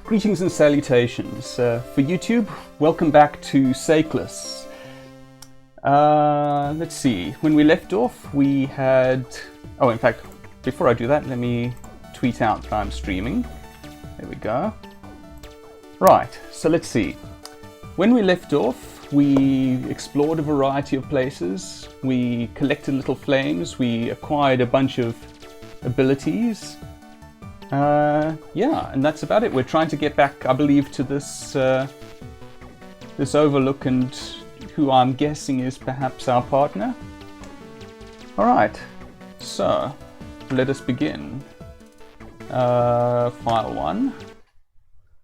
Greetings and salutations. For YouTube, welcome back to Seiklus. Let's see, when we left off we had... Oh, in fact, before I do that, let me tweet out that I'm streaming. There we go. Right, so let's see. When we left off, we explored a variety of places, we collected little flames, we acquired a bunch of abilities. Yeah, and that's about it. We're trying to get back, I believe, to this this overlook, and who I'm guessing is perhaps our partner. Alright, so let us begin. File 1.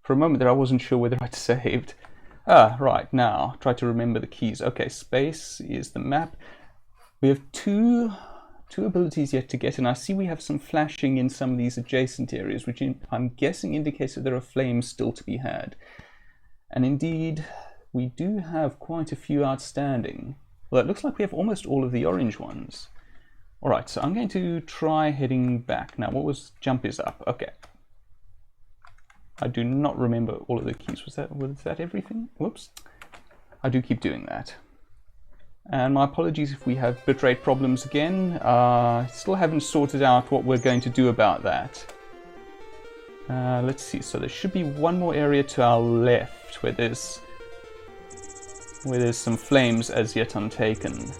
For a moment there I wasn't sure whether I'd saved. Right, now, try to remember the keys. Okay, space is the map. We have two abilities yet to get, and I see we have some flashing in some of these adjacent areas, which I'm guessing indicates that there are flames still to be had. And indeed, we do have quite a few outstanding. Well, it looks like we have almost all of the orange ones. Alright, so I'm going to try heading back. Now, what was jump is up? Okay. I do not remember all of the keys. Was that everything? Whoops. I do keep doing that. And my apologies if we have bitrate problems again. Still haven't sorted out what we're going to do about that. Let's see, so there should be one more area to our left where there's some flames as yet untaken.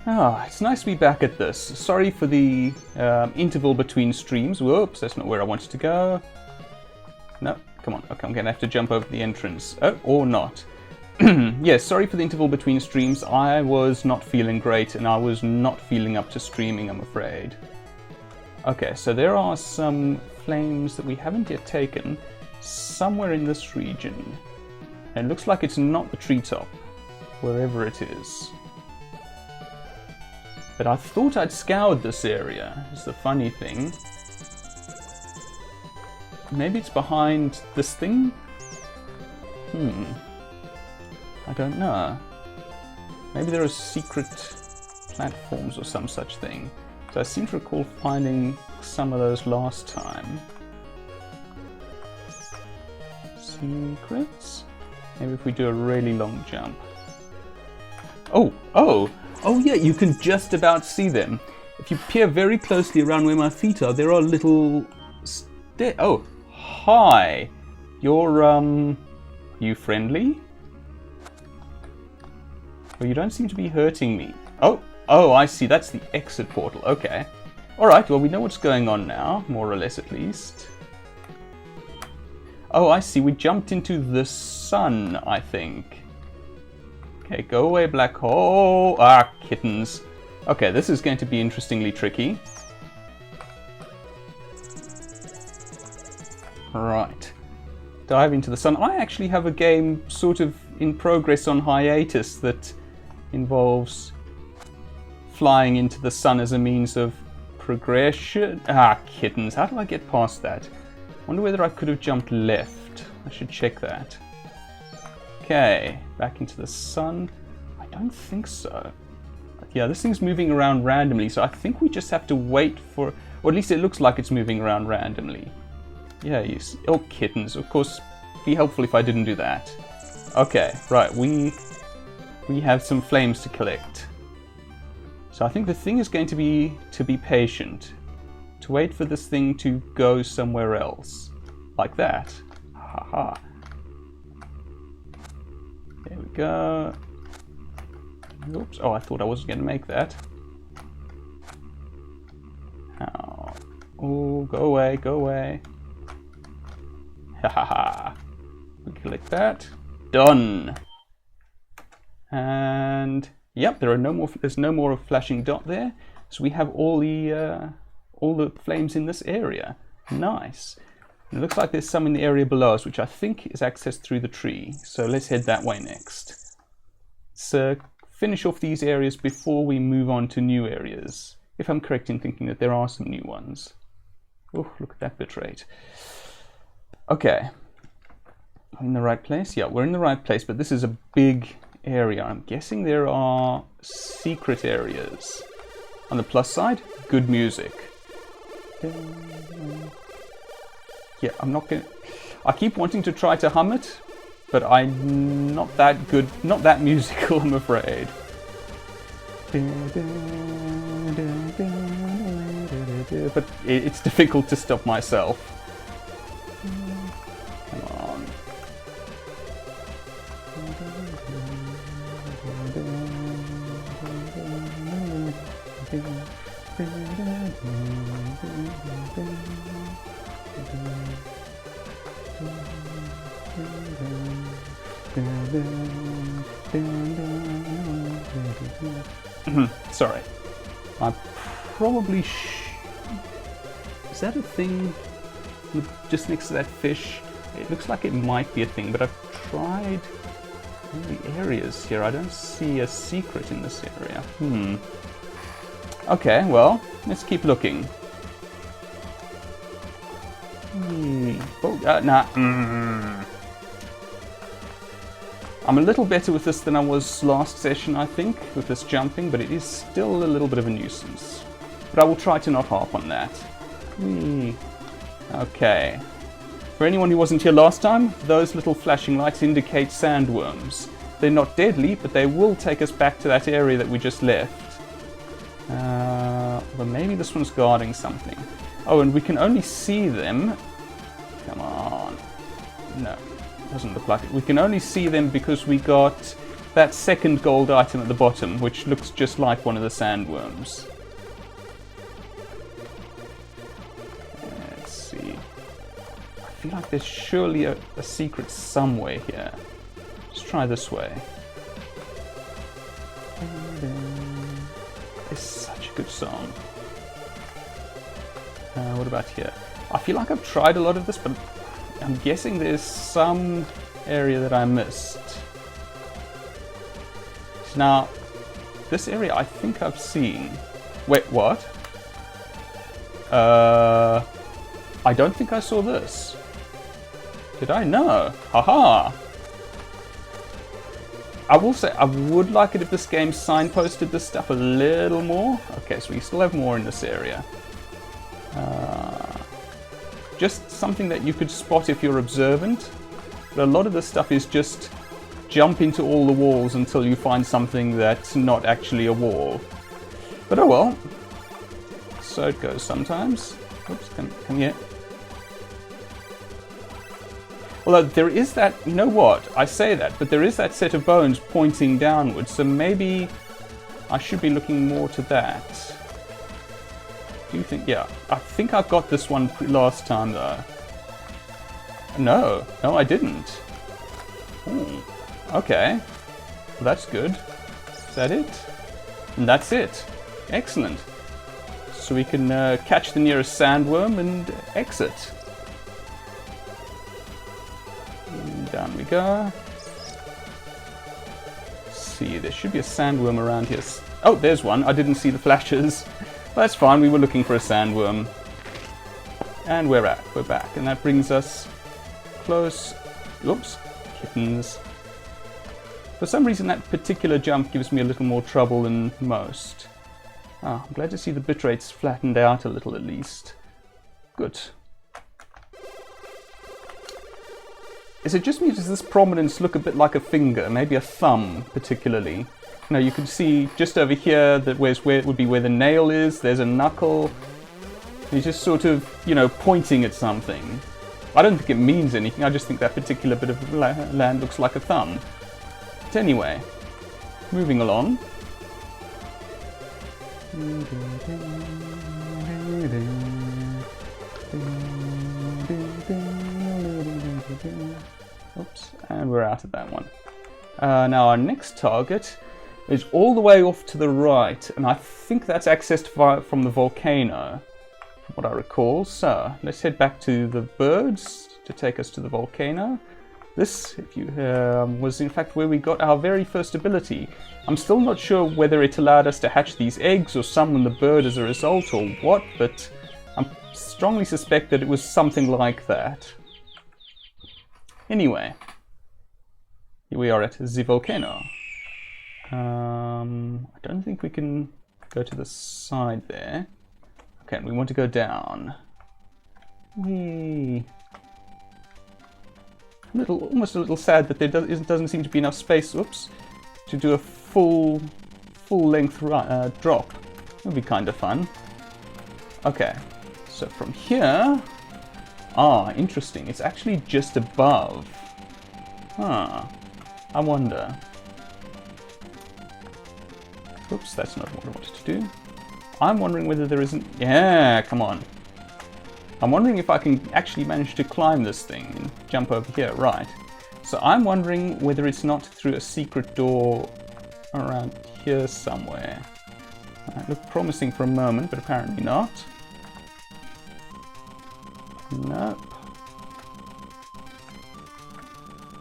It's nice to be back at this. Sorry for the interval between streams. Whoops, that's not where I wanted to go. No, come on. Okay, I'm going to have to jump over the entrance. Oh, or not. Yes, sorry for the interval between streams. I was not feeling great and I was not feeling up to streaming, I'm afraid. Okay, so there are some flames that we haven't yet taken somewhere in this region. And it looks like it's not the treetop, wherever it is. But I thought I'd scoured this area, is the funny thing. Maybe it's behind this thing? I don't know. Maybe there are secret platforms or some such thing. So I seem to recall finding some of those last time. Secrets? Maybe if we do a really long jump. Oh yeah, you can just about see them. If you peer very closely around where my feet are, there are little stairs. Oh, hi. You're, you friendly? Well, you don't seem to be hurting me. Oh, I see. That's the exit portal. Okay. Alright, well, we know what's going on now, more or less at least. Oh, I see. We jumped into the sun, I think. Okay, go away, black hole. Ah, kittens. Okay, this is going to be interestingly tricky. Right. Dive into the sun. I actually have a game sort of in progress on hiatus that involves flying into the sun as a means of progression. Ah, kittens. How do I get past that? Wonder whether I could have jumped left. I should check that. Okay, back into the sun. I don't think so. Yeah, this thing's moving around randomly, so I think we just have to wait for... Or at least it looks like it's moving around randomly. Yeah, you see. Oh, kittens. Of course, it'd be helpful if I didn't do that. Okay, right, we have some flames to collect. So I think the thing is going to be patient. To wait for this thing to go somewhere else. Like that. Haha. There we go. Oops. Oh, I thought I wasn't going to make that. Oh, go away, go away. Haha. We collect that. Done. And yep, there's no more flashing dot there. So we have all the flames in this area. Nice. And it looks like there's some in the area below us, which I think is accessed through the tree. So let's head that way next. So finish off these areas before we move on to new areas. If I'm correct in thinking that there are some new ones. Oh, look at that bitrate. Okay. In the right place? Yeah, we're in the right place, but this is a big area. I'm guessing there are secret areas. On the plus side, good music. Yeah, I'm not gonna... I keep wanting to try to hum it, but I'm not that good, not that musical, I'm afraid. But it's difficult to stop myself. Come on. Sorry. I probably is that a thing just next to that fish? It looks like it might be a thing, but I've tried all the areas here. I don't see a secret in this area. Okay, well, let's keep looking. Oh, nah. I'm a little better with this than I was last session, I think, with this jumping, but it is still a little bit of a nuisance. But I will try to not harp on that. Okay. For anyone who wasn't here last time, those little flashing lights indicate sandworms. They're not deadly, but they will take us back to that area that we just left. But maybe this one's guarding something. Oh, and we can only see them... Come on. No. Doesn't look like it. We can only see them because we got that second gold item at the bottom, which looks just like one of the sandworms. Let's see. I feel like there's surely a secret somewhere here. Let's try this way. It's such a good song. What about here? I feel like I've tried a lot of this, but I'm guessing there's some area that I missed. Now, this area I think I've seen. Wait, what? I don't think I saw this. Did I? No. Haha! I will say, I would like it if this game signposted this stuff a little more. Okay, so we still have more in this area. Just something that you could spot if you're observant. But a lot of this stuff is just jump into all the walls until you find something that's not actually a wall. But oh well. So it goes sometimes. Oops, come here. Although there is that, you know what, I say that, but there is that set of bones pointing downwards, so maybe I should be looking more to that. Do you think, yeah, I think I got this one last time though. No, I didn't. Ooh, okay, well, that's good. Is that it? And that's it. Excellent. So we can catch the nearest sandworm and exit. Down we go. Let's see, there should be a sandworm around here. Oh, there's one. I didn't see the flashes. That's fine, we were looking for a sandworm. And we're back. And that brings us close. Oops, kittens. For some reason that particular jump gives me a little more trouble than most. I'm glad to see the bitrate's flattened out a little at least. Good. Is it just me, does this prominence look a bit like a finger, maybe a thumb particularly? Now you can see just over here that where it would be where the nail is, there's a knuckle. He's just sort of, you know, pointing at something. I don't think it means anything, I just think that particular bit of land looks like a thumb. But anyway, moving along. Oops, and we're out of that one. Now our next target is all the way off to the right, and I think that's accessed from the volcano, from what I recall. So let's head back to the birds to take us to the volcano. This, if you was in fact where we got our very first ability. I'm still not sure whether it allowed us to hatch these eggs or summon the bird as a result or what, but I strongly suspect that it was something like that. Anyway, here we are at the volcano. I don't think we can go to the side there. Okay, we want to go down. Whee! almost a little sad that there doesn't seem to be enough space, oops, to do a full-length drop. That would be kind of fun. Okay, so from here... Ah, interesting. It's actually just above. Huh. I wonder. Oops, that's not what I wanted to do. I'm wondering whether there isn't... Yeah, come on. I'm wondering if I can actually manage to climb this thing and jump over here. Right. So I'm wondering whether it's not through a secret door around here somewhere. It looked promising for a moment, but apparently not. Nope.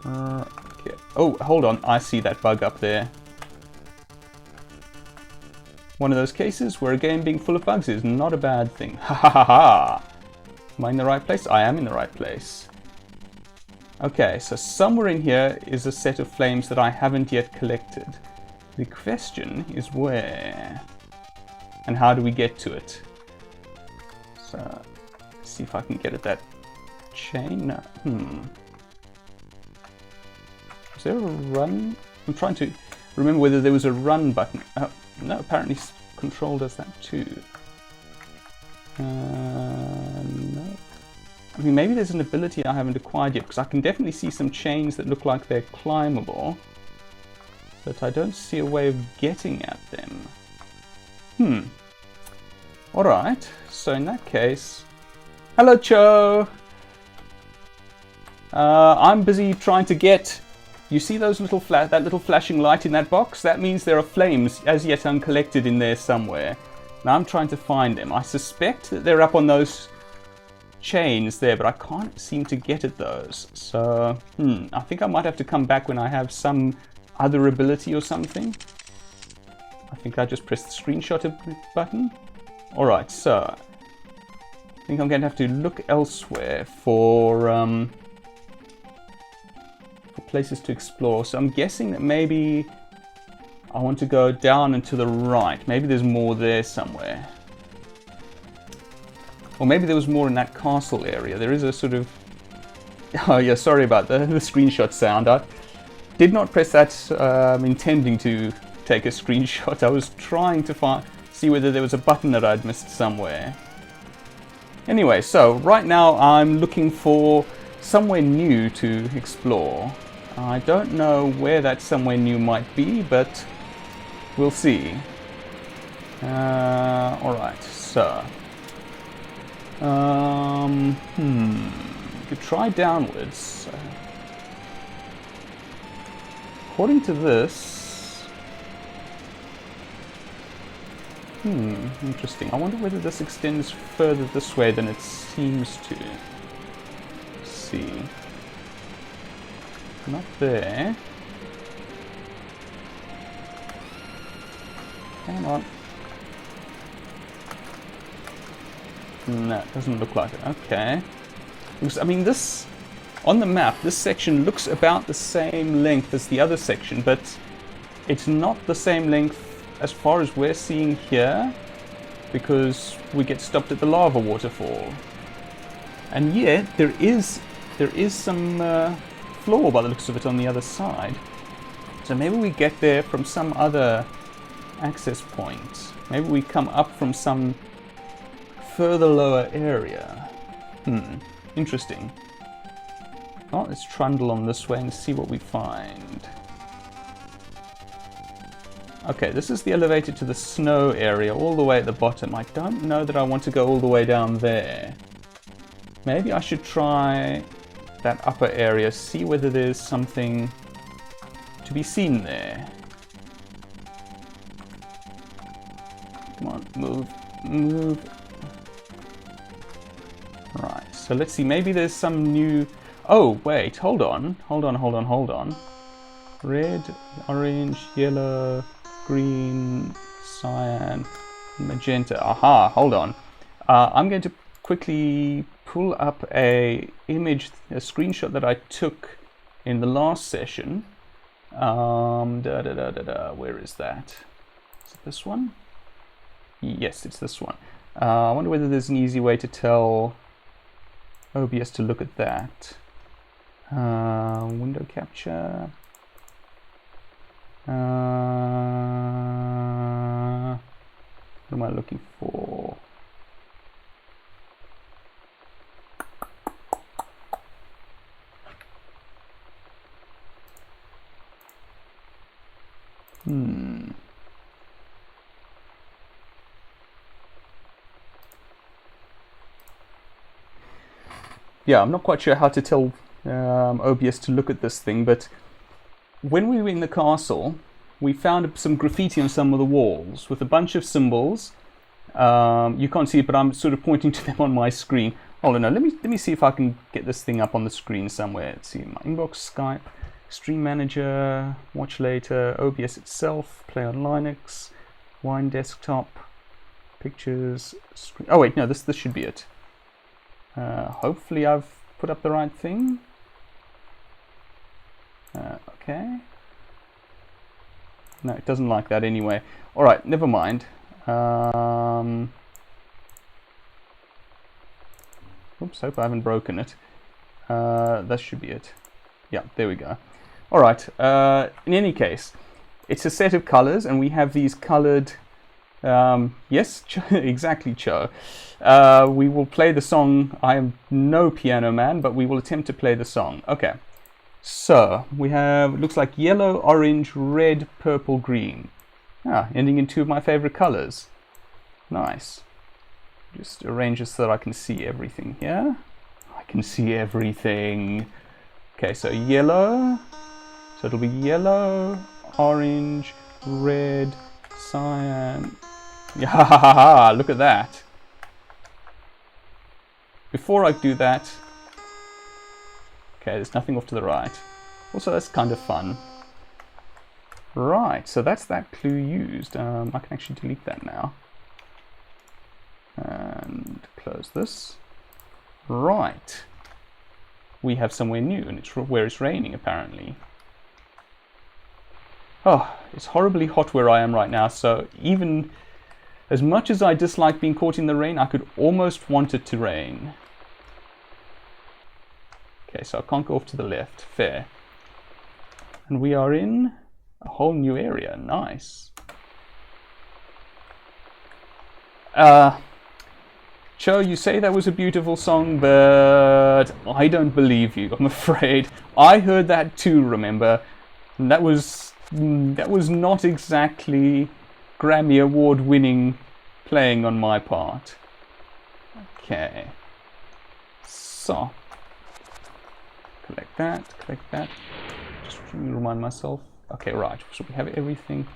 Okay. Oh, hold on. I see that bug up there. One of those cases where a game being full of bugs is not a bad thing. Ha ha ha ha! Am I in the right place? I am in the right place. Okay, so somewhere in here is a set of flames that I haven't yet collected. The question is where? And how do we get to it? So, let's see if I can get at that chain. No. Is there a run? I'm trying to remember whether there was a run button. Oh, no, apparently control does that too. No. I mean, maybe there's an ability I haven't acquired yet, because I can definitely see some chains that look like they're climbable, but I don't see a way of getting at them. Alright, so in that case... Hello, Cho! I'm busy trying to get... You see those that little flashing light in that box? That means there are flames as yet uncollected in there somewhere. Now I'm trying to find them. I suspect that they're up on those chains there, but I can't seem to get at those. So, I think I might have to come back when I have some other ability or something. I think I just pressed the screenshot button. Alright, so I think I'm going to have to look elsewhere for places to explore. So I'm guessing that maybe I want to go down and to the right. Maybe there's more there somewhere. Or maybe there was more in that castle area. There is a sort of... Oh yeah, sorry about the screenshot sound. I did not press that intending to take a screenshot. I was trying to see whether there was a button that I'd missed somewhere. Anyway, so right now I'm looking for somewhere new to explore. I don't know where that somewhere new might be, but we'll see. Alright, so... could try downwards. According to this... interesting. I wonder whether this extends further this way than it seems to. Let's see. Not there. Come on. No, it doesn't look like it. Okay. Because, I mean, this, on the map, this section looks about the same length as the other section, but it's not the same length as far as we're seeing here, because we get stopped at the lava waterfall. And yet, there is some floor by the looks of it on the other side. So maybe we get there from some other access point. Maybe we come up from some further lower area. Interesting. Well, let's trundle on this way and see what we find. Okay, this is the elevator to the snow area, all the way at the bottom. I don't know that I want to go all the way down there. Maybe I should try that upper area, see whether there's something to be seen there. Come on, move. Right, so let's see, maybe there's some new... Oh, wait, hold on. Red, orange, yellow, green, cyan, magenta. Aha, hold on. I'm going to quickly pull up a screenshot that I took in the last session. Where is that? Is it this one? Yes, it's this one. I wonder whether there's an easy way to tell OBS to look at that. Window capture. What am I looking for? Yeah, I'm not quite sure how to tell OBS to look at this thing, but when we were in the castle, we found some graffiti on some of the walls with a bunch of symbols. You can't see it, but I'm sort of pointing to them on my screen. Hold on, no, let me see if I can get this thing up on the screen somewhere. Let's see, my inbox, Skype, Stream Manager, watch later, OBS itself, play on Linux, Wine desktop, pictures, screen. Oh wait, no, this should be it. Hopefully I've put up the right thing. Okay. No, it doesn't like that anyway. Alright, never mind. Oops, hope I haven't broken it. That should be it. Yeah, there we go. Alright, in any case, it's a set of colors, and we have these colored... yes, exactly, Cho. We will play the song. I am no piano man, but we will attempt to play the song. Okay. So, we have, it looks like yellow, orange, red, purple, green. Ending in two of my favorite colors. Nice. Just arrange this so that I can see everything here. I can see everything. Okay, so yellow. So it'll be yellow, orange, red, cyan. Yeah, look at that. Before I do that, okay, there's nothing off to the right. Also, that's kind of fun. Right, so that's that clue used. I can actually delete that now. And close this. Right. We have somewhere new, and it's where it's raining, apparently. Oh, it's horribly hot where I am right now, so even as much as I dislike being caught in the rain, I could almost want it to rain. Okay, so I can't go off to the left. Fair. And we are in a whole new area. Nice. Cho, you say that was a beautiful song, but I don't believe you, I'm afraid. I heard that too, remember? And that was not exactly Grammy Award winning playing on my part. Okay. So. Collect that. Just remind myself. Okay, right, so we have everything.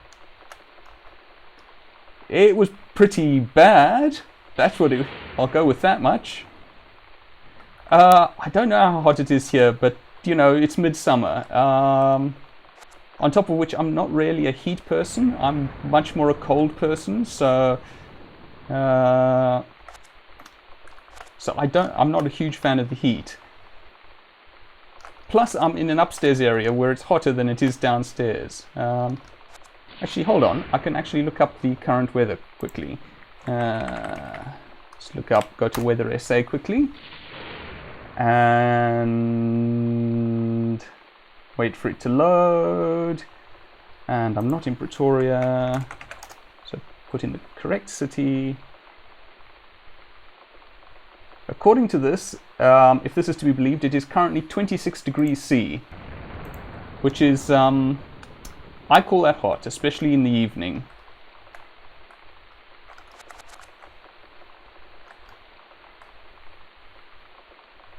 It was pretty bad. That's what I'll go with that much. I don't know how hot it is here, but you know, it's midsummer. On top of which, I'm not really a heat person. I'm much more a cold person, so I'm not a huge fan of the heat. Plus, I'm in an upstairs area where it's hotter than it is downstairs. Actually, hold on. I can actually look up the current weather quickly. Let's go to Weather SA quickly. And wait for it to load. And I'm not in Pretoria. So put in the correct city. According to this, if this is to be believed, it is currently 26 degrees C, which is, I call that hot, especially in the evening.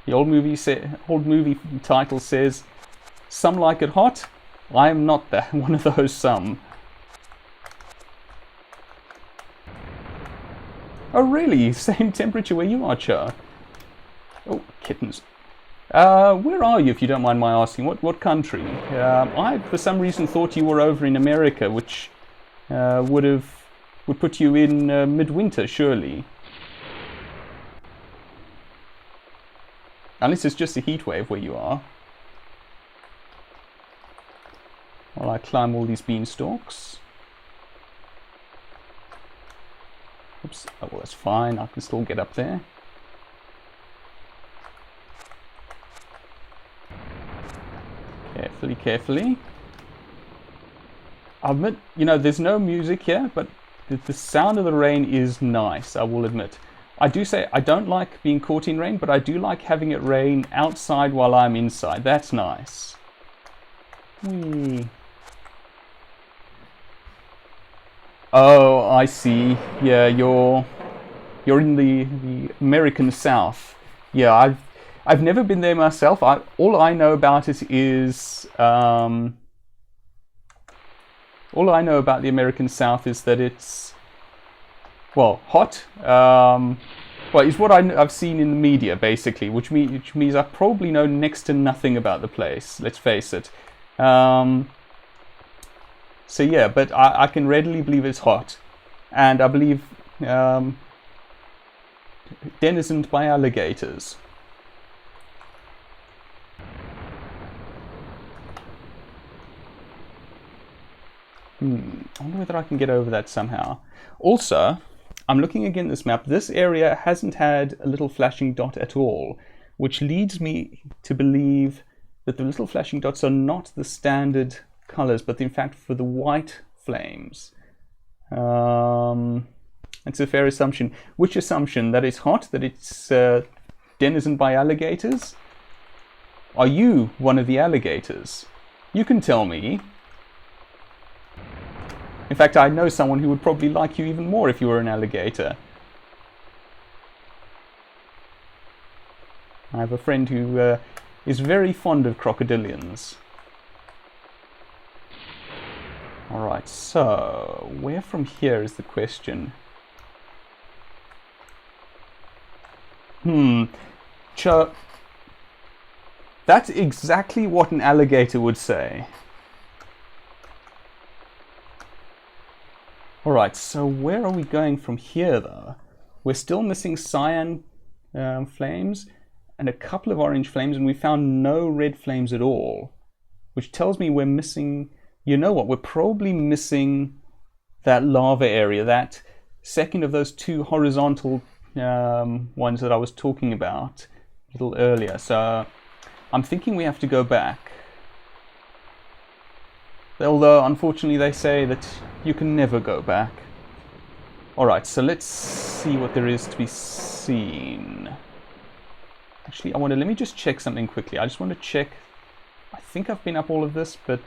The old movie title says, "Some like it hot." I am not that one of those some. Oh really? Same temperature where you are, Cha? Oh, kittens. Where are you, if you don't mind my asking? What country? I, for some reason, thought you were over in America, which would put you in midwinter, surely. Unless it's just a heat wave where you are. While I climb all these beanstalks. Oops, oh well, that's fine, I can still get up there. Carefully, carefully. I'll admit, you know, there's no music here, but the sound of the rain is nice, I will admit. I do say I don't like being caught in rain, but I do like having it rain outside while I'm inside. That's nice. Whee. Oh, I see. Yeah, you're in the American South. Yeah, I've never been there myself. All I know about it is all I know about the American South is that it's, well, hot. Well, it's what I've seen in the media, basically, which means I probably know next to nothing about the place, let's face it. So yeah, but I can readily believe it's hot. And I believe denizened by alligators. I wonder whether I can get over that somehow. Also, I'm looking again at this map. This area hasn't had a little flashing dot at all, which leads me to believe that the little flashing dots are not the standard colors, but in fact for the white flames. It's a fair assumption. Which assumption? That it's hot? That it's denizened by alligators? Are you one of the alligators? You can tell me. In fact, I know someone who would probably like you even more if you were an alligator. I have a friend who is very fond of crocodilians. Alright, so where from here is the question? That's exactly what an alligator would say. Alright, so where are we going from here though? We're still missing cyan flames and a couple of orange flames, and we found no red flames at all, which tells me we're missing, you know what, we're probably missing that lava area, that second of those two horizontal ones that I was talking about a little earlier. So I'm thinking we have to go back. Although, unfortunately, they say that you can never go back. Alright, so let's see what there is to be seen. Actually, let me just check something quickly. I just want to check. I think I've been up all of this, but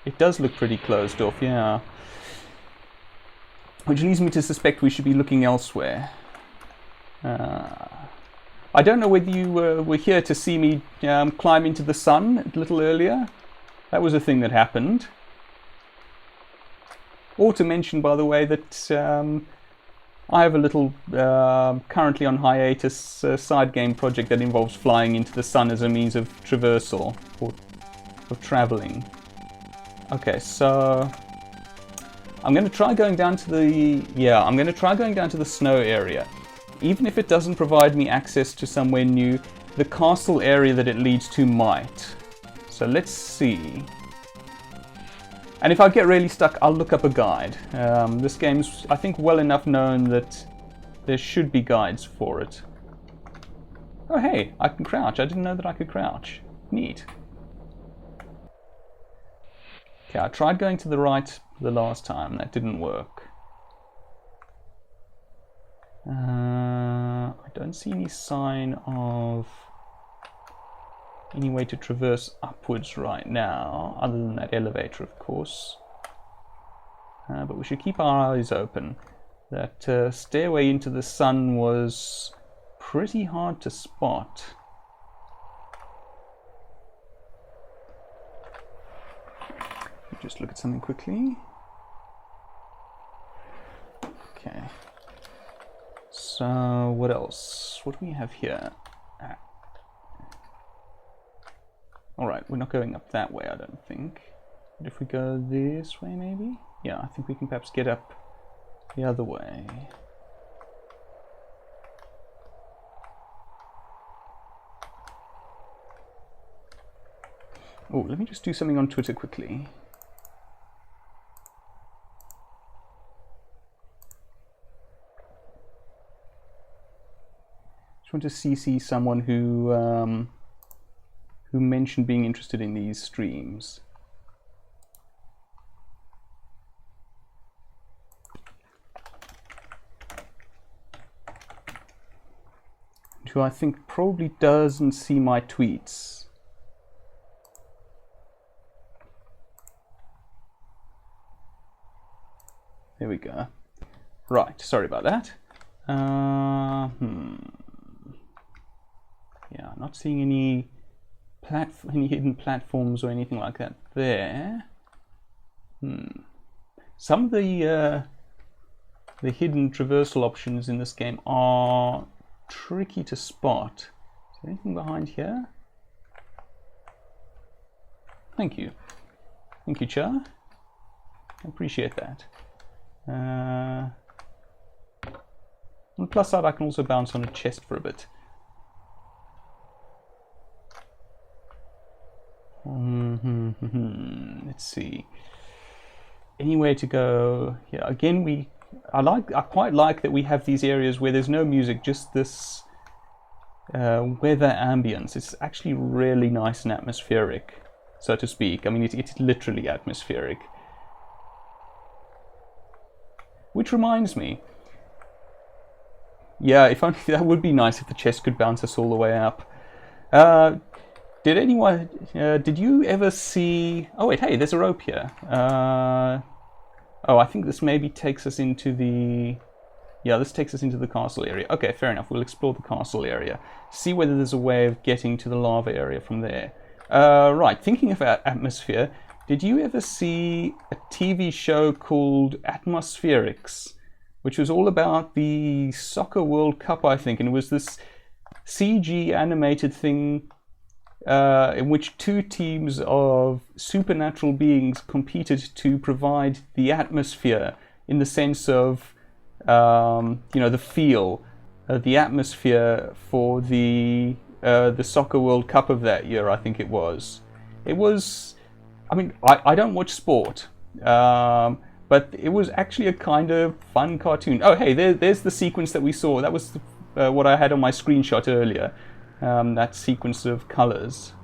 it does look pretty closed off, yeah. Which leads me to suspect we should be looking elsewhere. I don't know whether you were here to see me climb into the sun a little earlier. That was a thing that happened. Or to mention, by the way, that I have a little, currently on hiatus, side game project that involves flying into the sun as a means of traversal, or traveling. Okay, so I'm going to try going down to the snow area. Even if it doesn't provide me access to somewhere new, the castle area that it leads to might. So let's see. And if I get really stuck, I'll look up a guide. This game's, I think, well enough known that there should be guides for it. Oh hey, I can crouch. I didn't know that I could crouch. Neat. Okay, I tried going to the right the last time. That didn't work. I don't see any sign of any way to traverse upwards right now, other than that elevator, of course. But we should keep our eyes open. That stairway into the sun was pretty hard to spot. Just look at something quickly. Okay. So, what else? What do we have here? Alright, we're not going up that way, I don't think. But if we go this way, maybe? Yeah, I think we can perhaps get up the other way. Oh, let me just do something on Twitter quickly. want to CC someone who mentioned being interested in these streams. Who I think probably doesn't see my tweets. There we go. Right, sorry about that. Yeah, not seeing any hidden platforms or anything like that there. Some of the hidden traversal options in this game are tricky to spot. Is there anything behind here? Thank you. Thank you, Char. I appreciate that. On the plus side, I can also bounce on a chest for a bit. Let's see. Anywhere to go? Yeah, again, I quite like that we have these areas where there's no music, just this weather ambience. It's actually really nice and atmospheric, so to speak. I mean, it's literally atmospheric. Which reminds me, yeah, if only that would be nice if the chest could bounce us all the way up. Did you ever see? Oh wait, hey, there's a rope here. Oh, I think this maybe takes us into the... Yeah, this takes us into the castle area. Okay, fair enough. We'll explore the castle area. See whether there's a way of getting to the lava area from there. Right, thinking of atmosphere, did you ever see a TV show called Atmospherics, which was all about the Soccer World Cup, I think, and it was this CG animated thing in which two teams of supernatural beings competed to provide the atmosphere in the sense of, the feel, the atmosphere for the Soccer World Cup of that year, I think it was. It was, I mean, I don't watch sport, but it was actually a kind of fun cartoon. Oh, hey, there's the sequence that we saw. That was what I had on my screenshot earlier. That sequence of colors.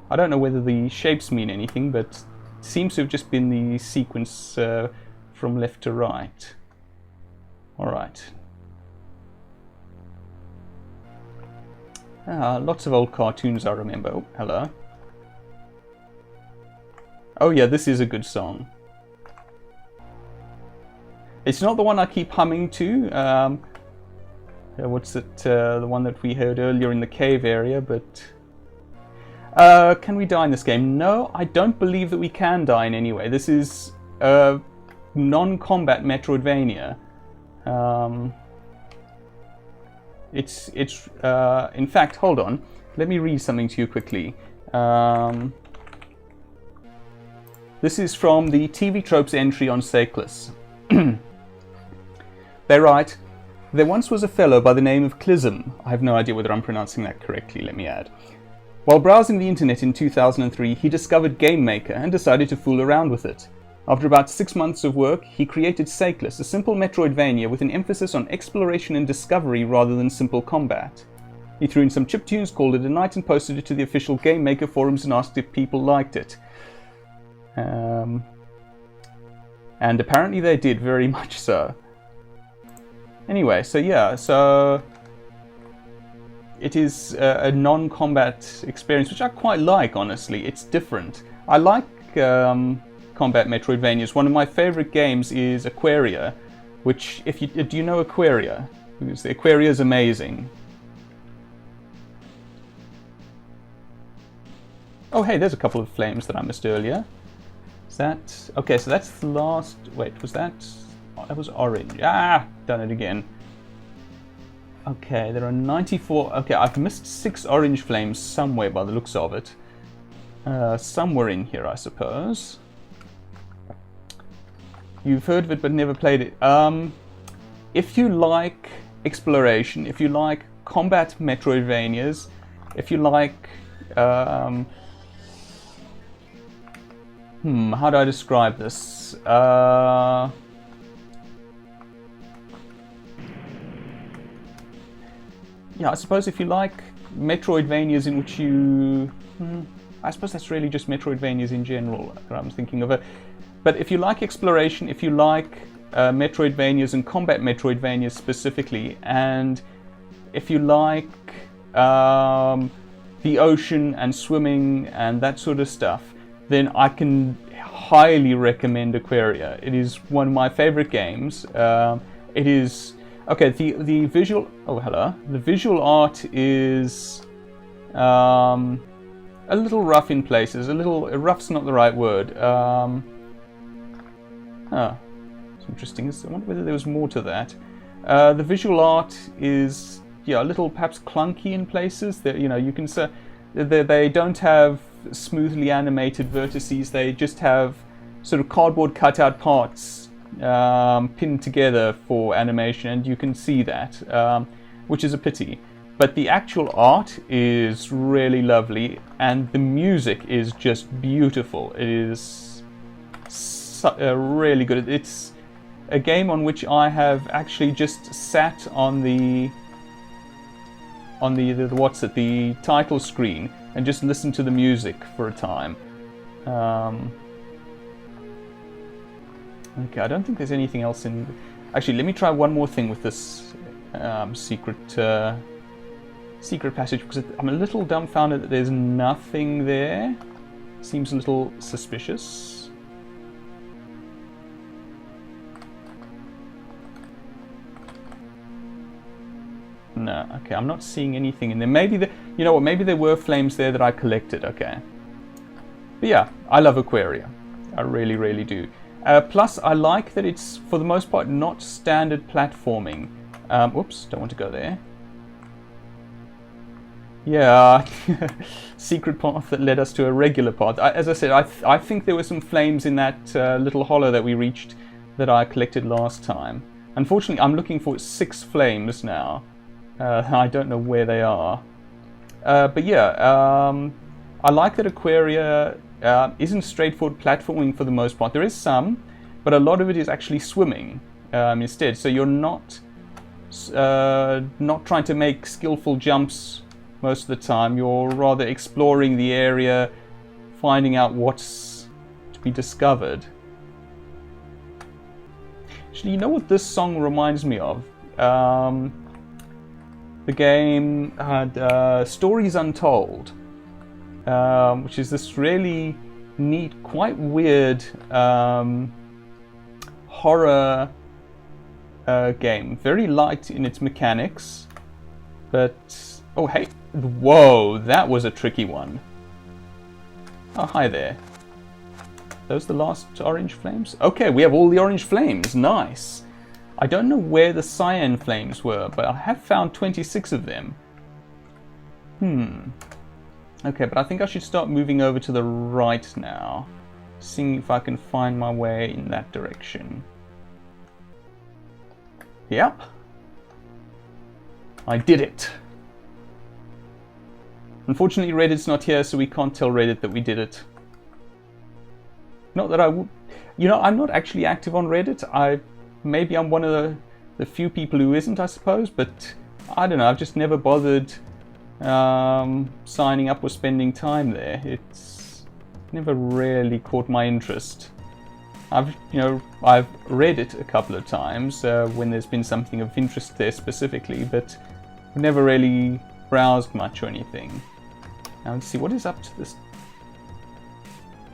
I don't know whether the shapes mean anything, but it seems to have just been the sequence from left to right. Alright. Lots of old cartoons I remember. Oh, hello. Oh yeah, this is a good song. It's not the one I keep humming to. What's it? The one that we heard earlier in the cave area, but... can we die in this game? No, I don't believe that we can die in any way. This is a non-combat metroidvania. In fact, hold on. Let me read something to you quickly. This is from the TV Tropes entry on Seiklus. They write... There once was a fellow by the name of Clism. I have no idea whether I'm pronouncing that correctly, let me add. While browsing the internet in 2003, he discovered Game Maker and decided to fool around with it. After about 6 months of work, he created Seiklus, a simple metroidvania with an emphasis on exploration and discovery rather than simple combat. He threw in some chiptunes, called it a night, and posted it to the official Game Maker forums and asked if people liked it. And apparently they did, very much so. Anyway, so yeah, so it is a non-combat experience, which I quite like, honestly. It's different. I like combat Metroidvanias. One of my favorite games is Aquaria, which, if you do you know Aquaria? Because Aquaria is amazing. Oh, hey, there's a couple of flames that I missed earlier. Is that... Okay, so that's the last... Wait, was that... Oh, that was orange. Ah! Done it again. Okay, there are 94... Okay, I've missed 6 orange flames somewhere by the looks of it. Somewhere in here, I suppose. You've heard of it but never played it. If you like exploration, if you like combat Metroidvanias, if you like... how do I describe this? yeah, I suppose if you like metroidvanias in which you... I suppose that's really just metroidvanias in general that I'm thinking of. But if you like exploration, if you like metroidvanias and combat metroidvanias specifically, and if you like the ocean and swimming and that sort of stuff, then I can highly recommend Aquaria. It is one of my favorite games. It is... Okay, the visual... Oh, hello. The visual art is a little rough in places. A little... Rough's not the right word. It's interesting. I wonder whether there was more to that. The visual art is, yeah, a little perhaps clunky in places. That, you know, you can say they don't have smoothly animated vertices. They just have sort of cardboard cutout parts pinned together for animation, and you can see that, which is a pity. But the actual art is really lovely, and the music is just beautiful. It is really good. It's a game on which I have actually just sat on the what's it, the title screen, and just listened to the music for a time. Okay, I don't think there's anything else in... Actually, let me try one more thing with this secret passage, because I'm a little dumbfounded that there's nothing there. Seems a little suspicious. No, okay, I'm not seeing anything in there. Maybe you know what? Maybe there were flames there that I collected. Okay, but yeah, I love Aquaria. I really, really do. Plus, I like that it's, for the most part, not standard platforming. Whoops, don't want to go there. Yeah, secret path that led us to a regular path. As I said, I think there were some flames in that little hollow that we reached that I collected last time. Unfortunately, I'm looking for 6 flames now. I don't know where they are. But yeah, I like that Aquaria isn't straightforward platforming for the most part. There is some, but a lot of it is actually swimming instead. So you're not trying to make skillful jumps most of the time. You're rather exploring the area, finding out what's to be discovered. Actually, you know what this song reminds me of? The game Stories Untold, which is this really neat, quite weird horror game. Very light in its mechanics, but... Oh, hey! Whoa, that was a tricky one. Oh, hi there. Those the last orange flames? Okay, we have all the orange flames. Nice. I don't know where the cyan flames were, but I have found 26 of them. Okay, but I think I should start moving over to the right now, seeing if I can find my way in that direction. Yep. I did it. Unfortunately, Reddit's not here, so we can't tell Reddit that we did it. Not that I would... You know, I'm not actually active on Reddit. Maybe I'm one of the few people who isn't, I suppose, but I don't know. I've just never bothered signing up or spending time there. It's never really caught my interest. I've read it a couple of times when there's been something of interest there specifically, but I've never really browsed much or anything. Now let's see what is up to this.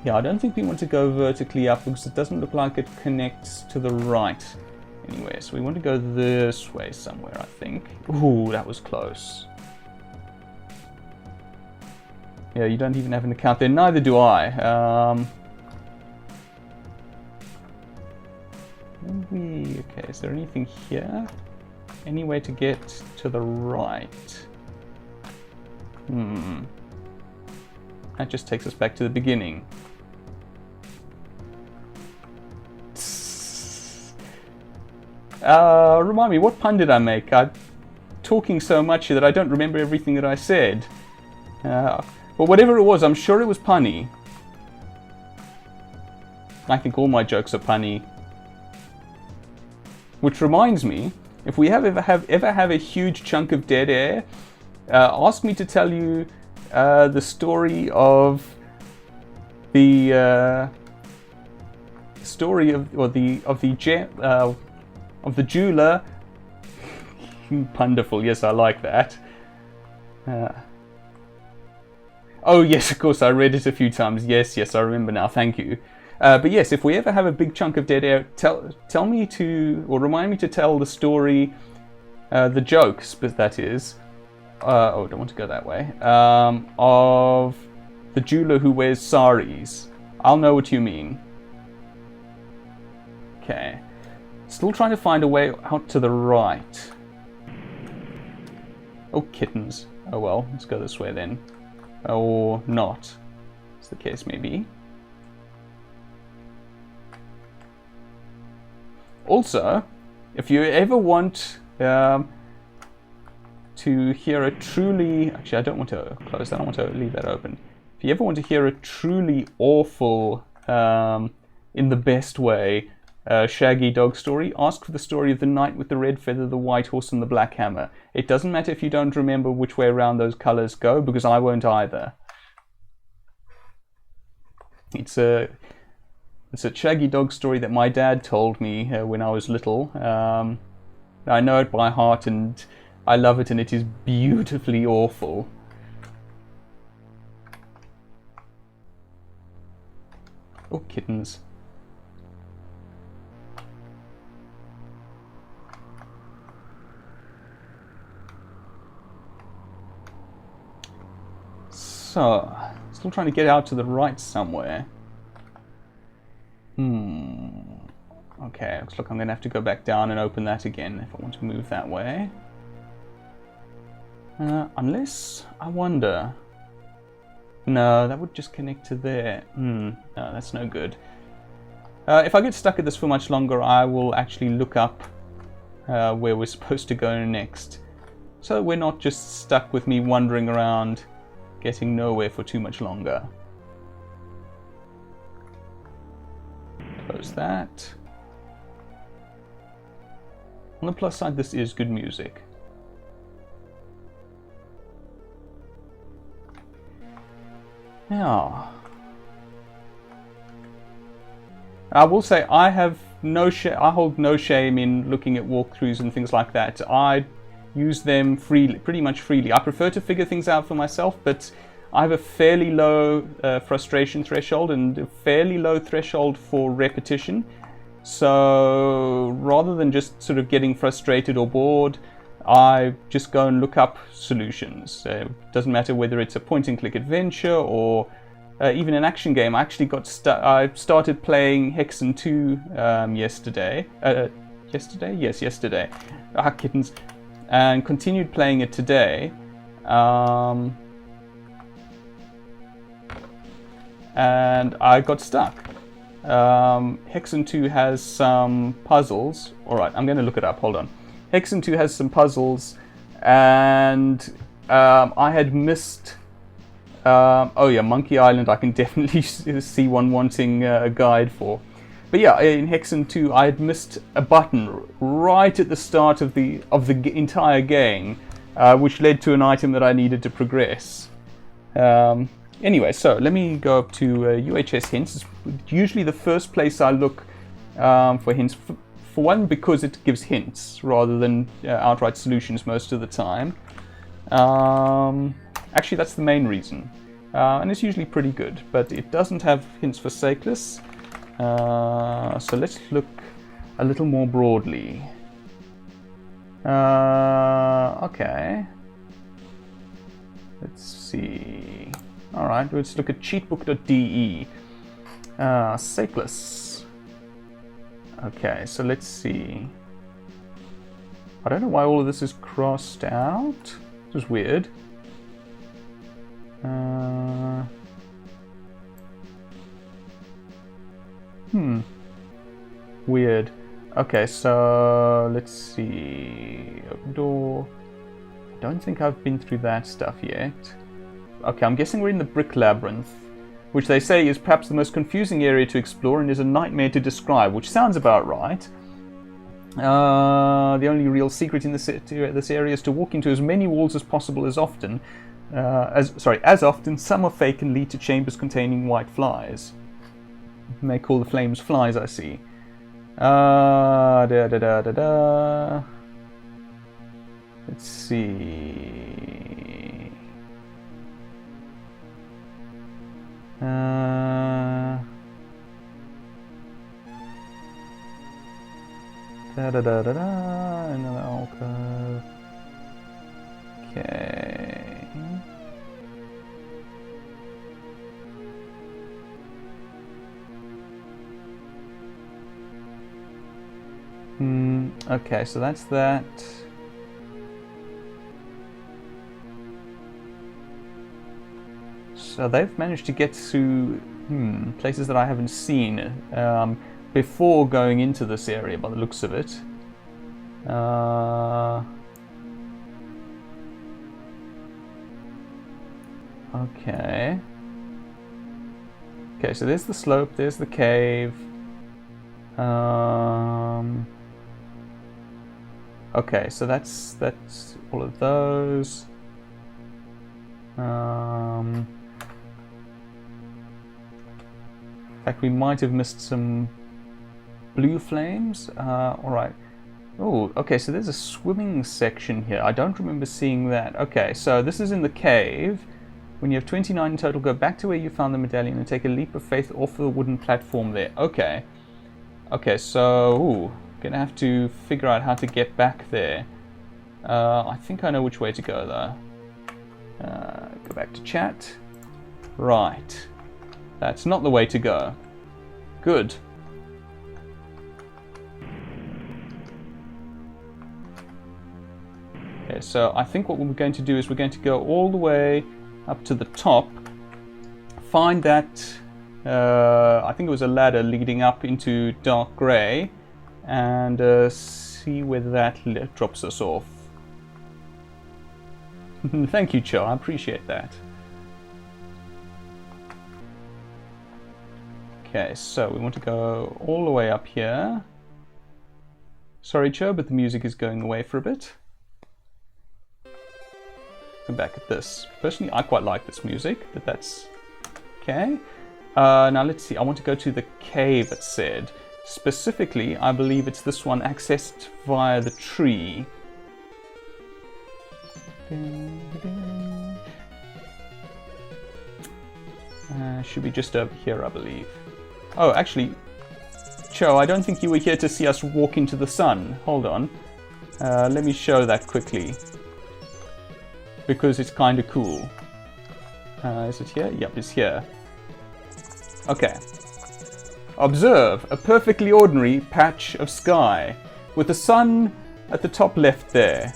Yeah, I don't think we want to go vertically up because it doesn't look like it connects to the right anyway. So we want to go this way somewhere, I think. Ooh, that was close. Yeah, you don't even have an account there. Neither do I. Okay, is there anything here? Any way to get to the right? That just takes us back to the beginning. Remind me, what pun did I make? I'm talking so much that I don't remember everything that I said. But whatever it was, I'm sure it was punny. I think all my jokes are punny. Which reminds me, if we ever have a huge chunk of dead air, ask me to tell you the story of the jeweler. Wonderful. Yes, I like that. Oh yes, of course, I read it a few times. Yes, I remember now. Thank you. But yes, if we ever have a big chunk of dead air, tell me to, or remind me to tell the story, the jokes, but that is, oh, I don't want to go that way, of the jeweler who wears saris. I'll know what you mean. Okay. Still trying to find a way out to the right. Oh, kittens. Oh well, let's go this way then. Or not, as the case may be. Also, if you ever want to hear a truly... Actually, I don't want to close that. I want to leave that open. If you ever want to hear a truly awful, in the best way, shaggy dog story, ask for the story of the knight with the red feather, the white horse, and the black hammer. It doesn't matter if you don't remember which way around those colors go, because I won't either. It's a shaggy dog story that my dad told me when I was little. I know it by heart and I love it, and it is beautifully awful. Oh, kittens. So, still trying to get out to the right somewhere. Okay, looks like I'm going to have to go back down and open that again if I want to move that way. Unless, I wonder... No, that would just connect to there. No, that's no good. If I get stuck at this for much longer, I will actually look up where we're supposed to go next. So we're not just stuck with me wandering around, getting nowhere for too much longer. Close that. On the plus side, this is good music. Now, I will say I have I hold no shame in looking at walkthroughs and things like that. I use them freely, pretty much freely. I prefer to figure things out for myself, but I have a fairly low frustration threshold and a fairly low threshold for repetition. So rather than just sort of getting frustrated or bored, I just go and look up solutions. It doesn't matter whether it's a point-and-click adventure or even an action game. I actually I started playing Hexen 2 yesterday. Yesterday? Yes, yesterday. Ah, kittens. And continued playing it today. And I got stuck. Hexen 2 has some puzzles. Alright, I'm going to look it up. Hold on. Hexen 2 has some puzzles, and I had missed... oh yeah, Monkey Island I can definitely see one wanting a guide for. But yeah, in Hexen 2 I had missed a button right at the start of the entire game, which led to an item that I needed to progress. Anyway, so let me go up to UHS hints. It's usually the first place I look for hints. For one, because it gives hints rather than outright solutions most of the time. Actually, that's the main reason. And it's usually pretty good, but it doesn't have hints for Seiklus. So let's look a little more broadly. Okay. Let's see. Alright, let's look at cheatbook.de. Seiklus. Okay, so let's see. I don't know why all of this is crossed out. This is weird. Weird. Okay, so let's see. Open door. Don't think I've been through that stuff yet. Okay, I'm guessing we're in the brick labyrinth, which they say is perhaps the most confusing area to explore and is a nightmare to describe, which sounds about right. The only real secret in this area is to walk into as many walls as possible as often. As often. Some are fake and lead to chambers containing white flies. You may call the flames flies, I see. Let's see. Another alcove. Okay. Okay, so that's that. So they've managed to get to places that I haven't seen before going into this area, by the looks of it. Okay. Okay, so there's the slope, there's the cave. Okay, so that's all of those. In fact, we might have missed some blue flames. Alright. Oh, okay, so there's a swimming section here. I don't remember seeing that. Okay, so this is in the cave. When you have 29 in total, go back to where you found the medallion and take a leap of faith off the wooden platform there. Okay. Okay, so gonna have to figure out how to get back there. I think I know which way to go though. Go back to chat. Right. That's not the way to go. Good. Okay, so I think what we're going to do is we're going to go all the way up to the top. Find that, I think it was a ladder leading up into dark grey. And see where that drops us off. Thank you, Cho. I appreciate that. Okay, so we want to go all the way up here. Sorry, Cho, but the music is going away for a bit. Come back at this. Personally, I quite like this music, but that's okay. Now let's see. I want to go to the cave, it said. Specifically, I believe it's this one, accessed via the tree. Should be just over here, I believe. Oh, actually, Cho, I don't think you were here to see us walk into the sun. Hold on. Let me show that quickly. Because it's kind of cool. Is it here? Yep, it's here. Okay. Observe a perfectly ordinary patch of sky with the sun at the top left there.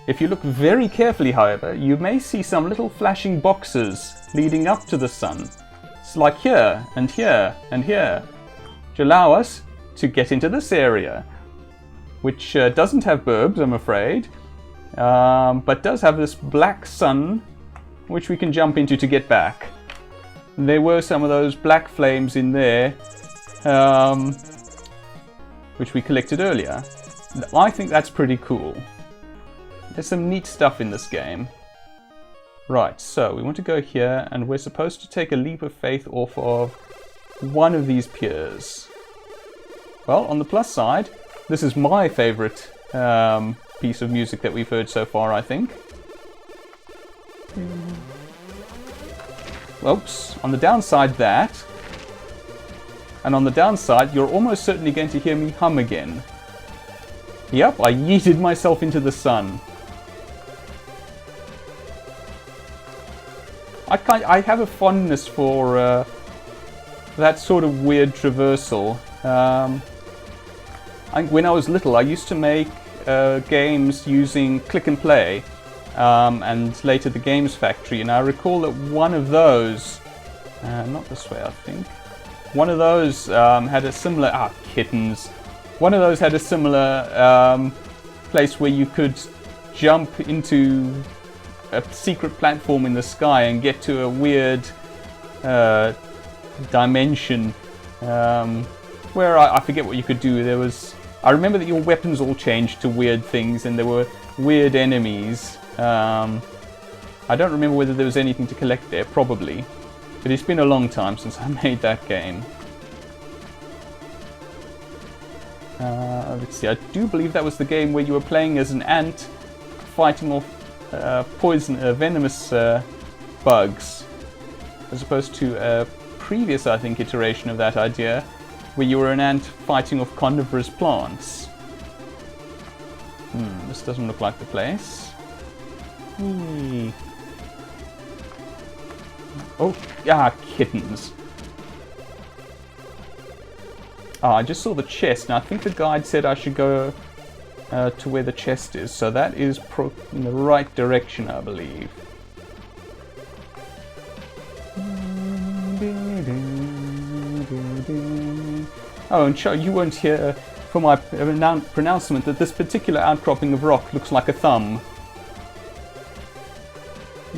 If you look very carefully, however, you may see some little flashing boxes leading up to the sun. It's like here and here and here, which allow us to get into this area, which doesn't have burbs, I'm afraid, but does have this black sun, which we can jump into to get back. There were some of those black flames in there, which we collected earlier. I think that's pretty cool. There's some neat stuff in this game. Right, so we want to go here, and we're supposed to take a leap of faith off of one of these piers. Well, on the plus side, this is my favourite piece of music that we've heard so far, I think. Oops, on the downside that, and on the downside you're almost certainly going to hear me hum again. Yep, I yeeted myself into the sun. I have a fondness for that sort of weird traversal. When I was little, I used to make games using click and play. And later the Games Factory, and I recall that one of those, not this way I think, one of those had a similar, kittens, one of those had a similar place where you could jump into a secret platform in the sky and get to a weird dimension where I forget what you could do. There was... I remember that your weapons all changed to weird things, and there were weird enemies. I don't remember whether there was anything to collect there, probably. But it's been a long time since I made that game. Let's see, I do believe that was the game where you were playing as an ant fighting off venomous bugs, as opposed to a previous, I think, iteration of that idea, where you were an ant fighting off carnivorous plants. This doesn't look like the place. Whee. Oh, kittens. I just saw the chest, and I think the guide said I should go to where the chest is, so that is in the right direction, I believe. Oh, and Cho, you weren't here for my pronouncement that this particular outcropping of rock looks like a thumb. I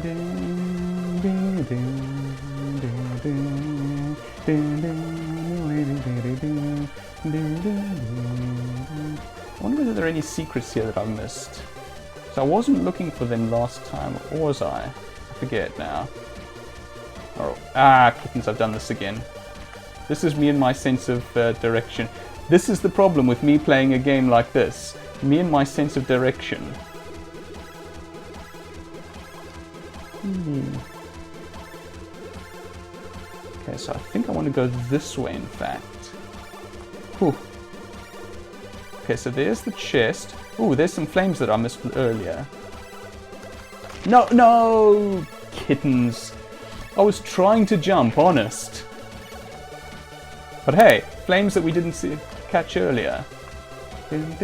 wonder whether there are any secrets here that I've missed. So I wasn't looking for them last time, or was I? I forget now. Oh, kittens, I've done this again. This is me and my sense of direction. This is the problem with me playing a game like this. Me and my sense of direction. Okay, so I think I want to go this way, in fact. Whew. Okay, so there's the chest. Ooh, there's some flames that I missed earlier. No, kittens. I was trying to jump, honest. But hey, flames that we didn't catch earlier. And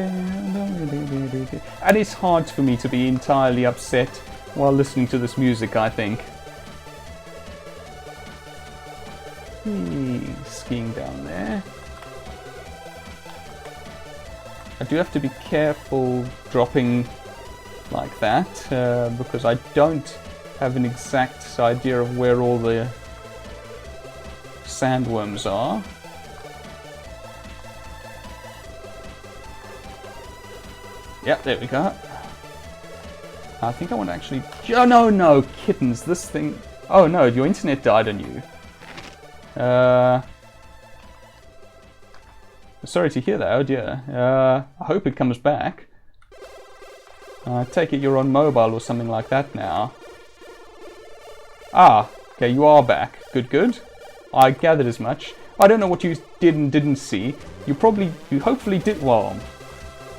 it's hard for me to be entirely upset while listening to this music, I think. Skiing down there. I do have to be careful dropping like that, because I don't have an exact idea of where all the sandworms are. Yep, there we go. I think I want to actually... Oh, no, kittens, this thing... Oh, no, your internet died on you. Sorry to hear that, oh dear. I hope it comes back. I take it you're on mobile or something like that now. Okay, you are back. Good. I gathered as much. I don't know what you did and didn't see. You hopefully did... Well...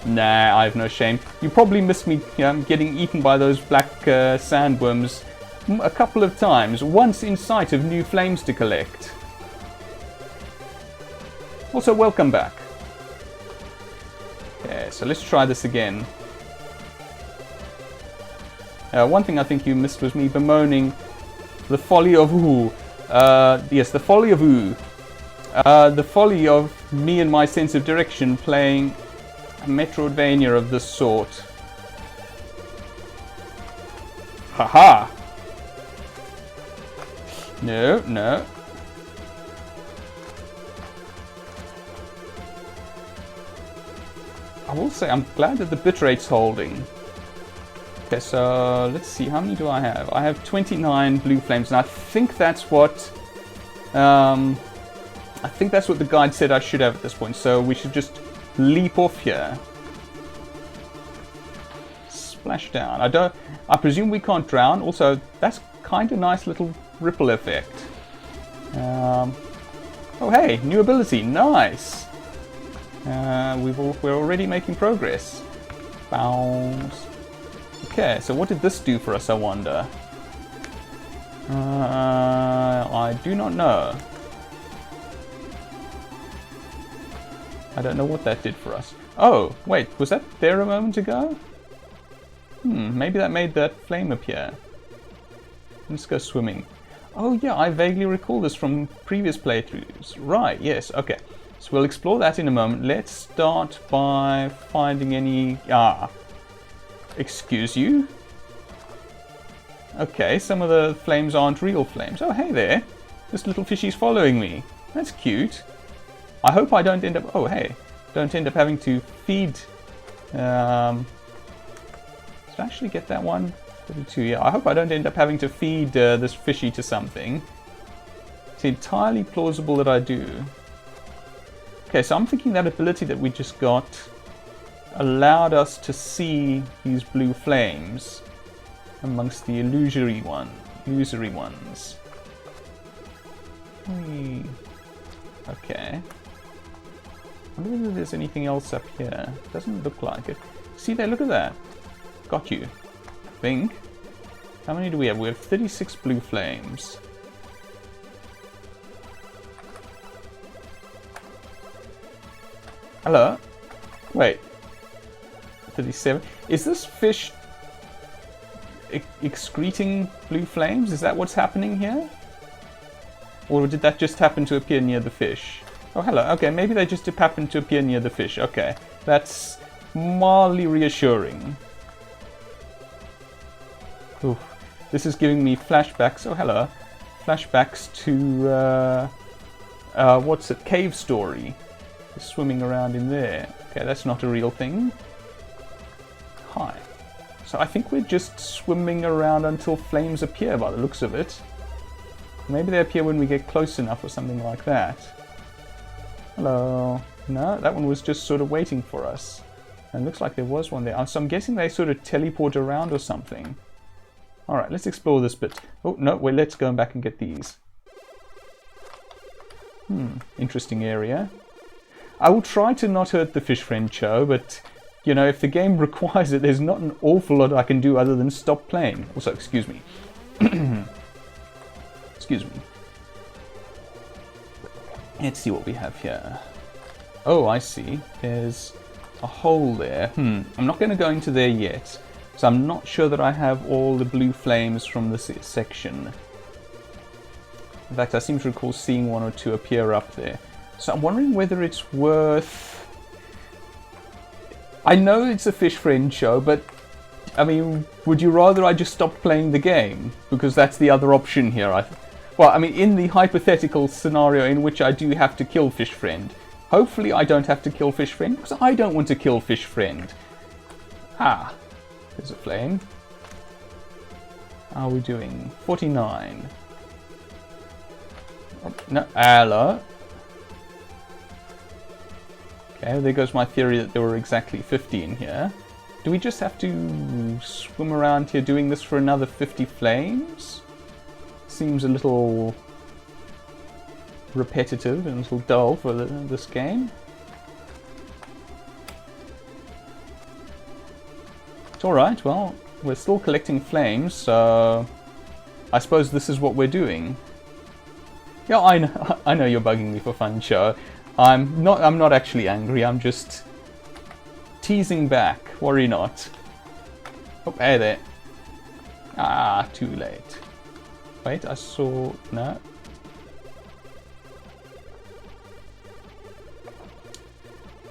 Nah, I have no shame. You probably missed me getting eaten by those black sandworms a couple of times, once in sight of new flames to collect. Also, welcome back. Okay, so let's try this again. One thing I think you missed was me bemoaning the folly of yes, the folly of the folly of me and my sense of direction playing a metroidvania of this sort. Haha! No. I will say I'm glad that the bitrate's holding. Okay, so let's see, how many do I have? I have 29 blue flames, and I think that's what the guide said I should have at this point. So we should just leap off here. Splash down. I presume we can't drown. Also, that's kind of nice little ripple effect. Oh hey, new ability. Nice. We're already making progress. Bounce. Okay, so what did this do for us, I wonder? I do not know. I don't know what that did for us. Oh, wait, was that there a moment ago? Maybe that made that flame appear. Let's go swimming. Oh yeah, I vaguely recall this from previous playthroughs. Right, yes, okay. So we'll explore that in a moment. Let's start by finding any... excuse you? Okay, some of the flames aren't real flames. Oh, hey there. This little fishy's following me. That's cute. I hope I don't end up... Oh, hey. Don't end up having to feed... Did I actually get that one? 32, yeah. I hope I don't end up having to feed this fishy to something. It's entirely plausible that I do. Okay, so I'm thinking that ability that we just got allowed us to see these blue flames amongst the illusory ones. Okay. I wonder whether there's anything else up here. Doesn't look like it. See there, look at that. Got you. I think. How many do we have? We have 36 blue flames. Hello? Wait. 37. Is this fish excreting blue flames? Is that what's happening here? Or did that just happen to appear near the fish? Oh, hello. Okay, maybe they just happened to appear near the fish. Okay, that's mildly reassuring. Oof. This is giving me flashbacks. Oh, hello. Flashbacks to, what's it? Cave Story. Swimming around in there. Okay, that's not a real thing. Hi. So I think we're just swimming around until flames appear by the looks of it. Maybe they appear when we get close enough or something like that. Hello. No, that one was just sort of waiting for us. And it looks like there was one there. So I'm guessing they sort of teleport around or something. Alright, let's explore this bit. Oh, no, well, let's go back and get these. Interesting area. I will try to not hurt the fish friend Cho, but, you know, if the game requires it, there's not an awful lot I can do other than stop playing. Also, excuse me. Excuse me. Let's see what we have here. Oh, I see. There's a hole there. I'm not going to go into there yet, so I'm not sure that I have all the blue flames from this section. In fact, I seem to recall seeing one or two appear up there. So I'm wondering whether it's worth... I know it's a fish friend show, but I mean, would you rather I just stop playing the game? Because that's the other option here. Well, I mean, in the hypothetical scenario in which I do have to kill fish friend, hopefully I don't have to kill fish friend, because I don't want to kill fish friend. Ah, there's a flame. How are we doing? 49. Oh, no, hello. Okay, there goes my theory that there were exactly 50 in here. Do we just have to swim around here doing this for another 50 flames? Seems a little repetitive and a little dull for this game. It's alright, well, we're still collecting flames, so I suppose this is what we're doing. Yeah, I know you're bugging me for fun, Cho. I'm not actually angry, I'm just teasing back. Worry not. Oh, hey there. Ah, too late. Wait, I saw... no.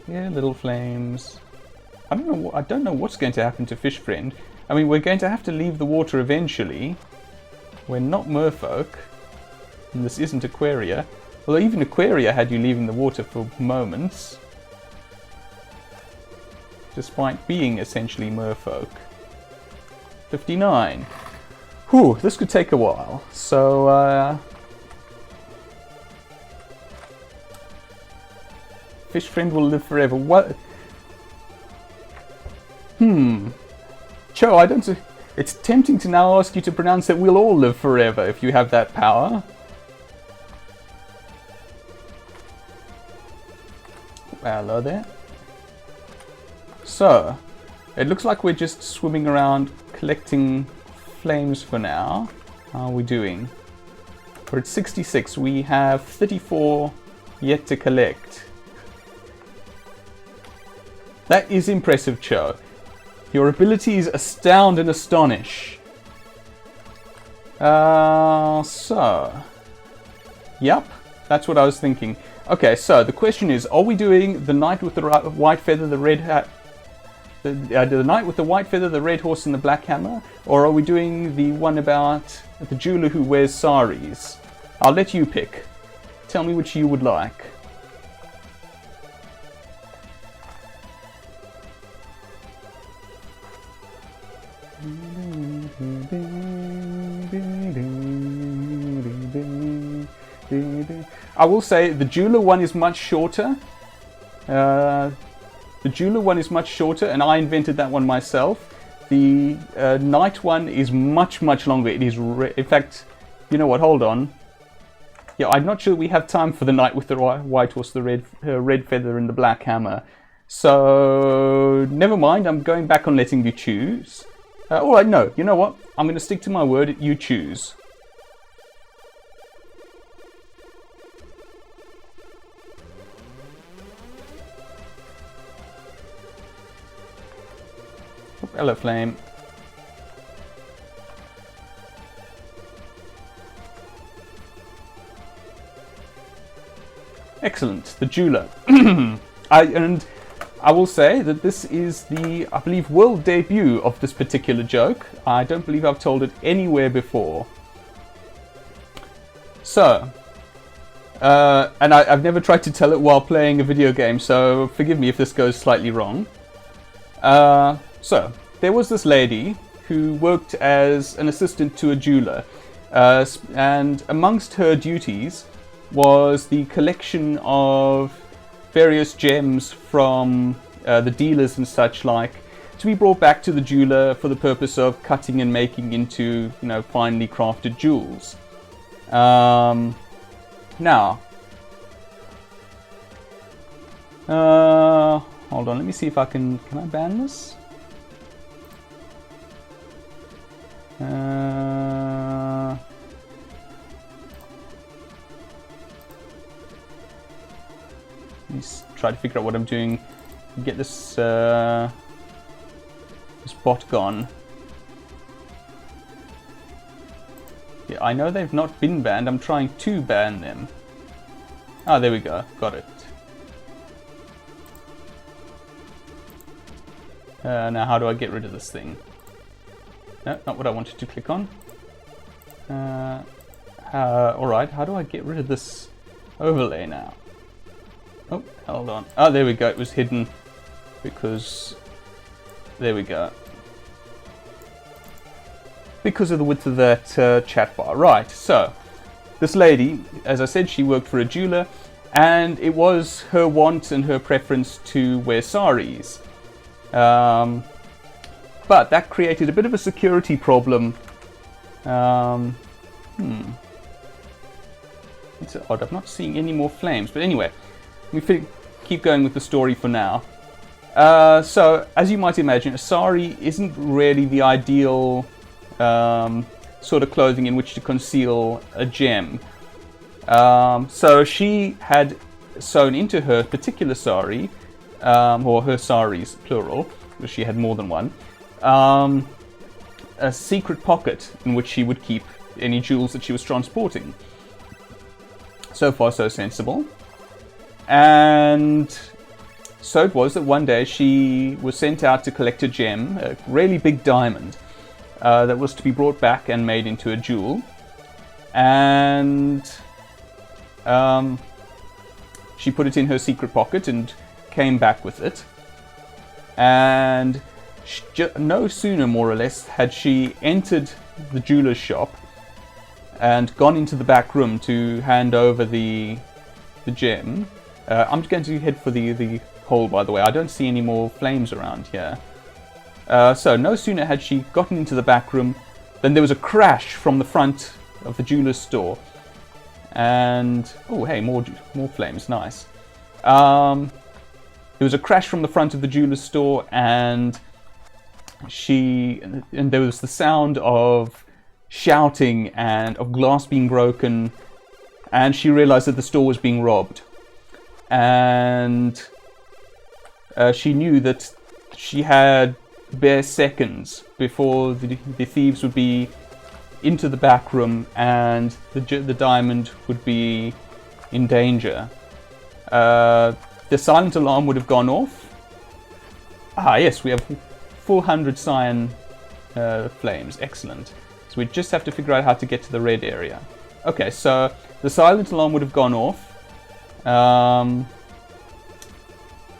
Yeah, little flames. I don't know what's going to happen to fish friend. I mean, we're going to have to leave the water eventually. We're not merfolk. And this isn't Aquaria. Although even Aquaria had you leaving the water for moments. Despite being essentially merfolk. 59. Whew, this could take a while. So, fish friend will live forever. What? Cho, I don't... It's tempting to now ask you to pronounce that we'll all live forever if you have that power. Hello there. So, it looks like we're just swimming around collecting flames for now. How are we doing? We're at 66. We have 34 yet to collect. That is impressive, Cho. Your abilities astound and astonish. So... Yep, that's what I was thinking. Okay, so the question is, are we doing the knight with the white feather, the red hat... The knight with the white feather, the red horse and the black hammer? Or are we doing the one about the jeweler who wears saris? I'll let you pick. Tell me which you would like. I will say the jeweler one is much shorter. The jeweler one is much shorter, and I invented that one myself. The knight one is much longer. It is, in fact, you know what? Hold on. Yeah, I'm not sure we have time for the knight with the white horse, the red feather, and the black hammer. So never mind. I'm going back on letting you choose. All right, no. You know what? I'm going to stick to my word. You choose. Hello, Flame. Excellent, the jeweler. And I will say that this is the, I believe, world debut of this particular joke. I don't believe I've told it anywhere before. So, and I've never tried to tell it while playing a video game, so forgive me if this goes slightly wrong. So, there was this lady who worked as an assistant to a jeweler, and amongst her duties was the collection of various gems from the dealers and such like, to be brought back to the jeweler for the purpose of cutting and making into, you know, finely crafted jewels. Now, hold on, let me see if I can I ban this? Let's try to figure out what I'm doing. Get this this bot gone. Yeah, I know they've not been banned. I'm trying to ban them. Ah, there we go. Got it. Now, how do I get rid of this thing? No, not what I wanted to click on. Alright, how do I get rid of this overlay now? Oh, hold on. Oh, there we go. It was hidden because... There we go. Because of the width of that chat bar. Right, so this lady, as I said, she worked for a jeweler, and it was her want and her preference to wear saris. But that created a bit of a security problem. It's odd, I'm not seeing any more flames. But anyway, we keep going with the story for now. So, as you might imagine, a sari isn't really the ideal sort of clothing in which to conceal a gem. So she had sewn into her particular sari, or her saris, plural, because she had more than one, a secret pocket in which she would keep any jewels that she was transporting. So far, so sensible. And so it was that one day she was sent out to collect a gem, a really big diamond, that was to be brought back and made into a jewel. And she put it in her secret pocket and came back with it. And no sooner, more or less, had she entered the jeweler's shop and gone into the back room to hand over the gem. I'm going to head for the hole, by the way. I don't see any more flames around here. So no sooner had she gotten into the back room than there was a crash from the front of the jeweler's store. And oh, hey, more flames, nice. There was a crash from the front of the jeweler's store, and there was the sound of shouting and of glass being broken, and she realized that the store was being robbed. And she knew that she had bare seconds before the thieves would be into the back room and the diamond would be in danger. The silent alarm would have gone off. Ah, yes, we have 400 cyan flames. Excellent. So we just have to figure out how to get to the red area. Okay, so the silent alarm would have gone off,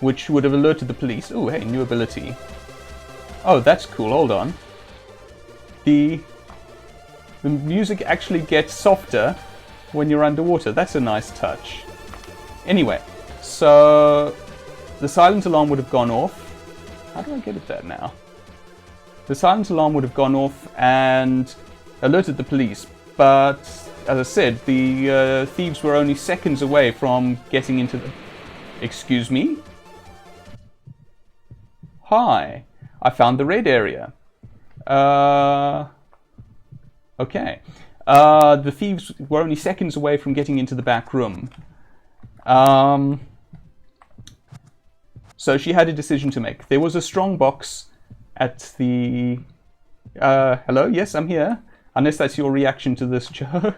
which would have alerted the police. Oh, hey, new ability. Oh, that's cool. Hold on. The music actually gets softer when you're underwater. That's a nice touch. Anyway, so the silent alarm would have gone off. How do I get at that now? The silent alarm would have gone off and alerted the police, but as I said, the thieves were only seconds away from getting into the... Excuse me? Hi, I found the red area. Okay. The thieves were only seconds away from getting into the back room. So she had a decision to make. There was a strong box at the... hello? Yes, I'm here. Unless that's your reaction to this, Joe.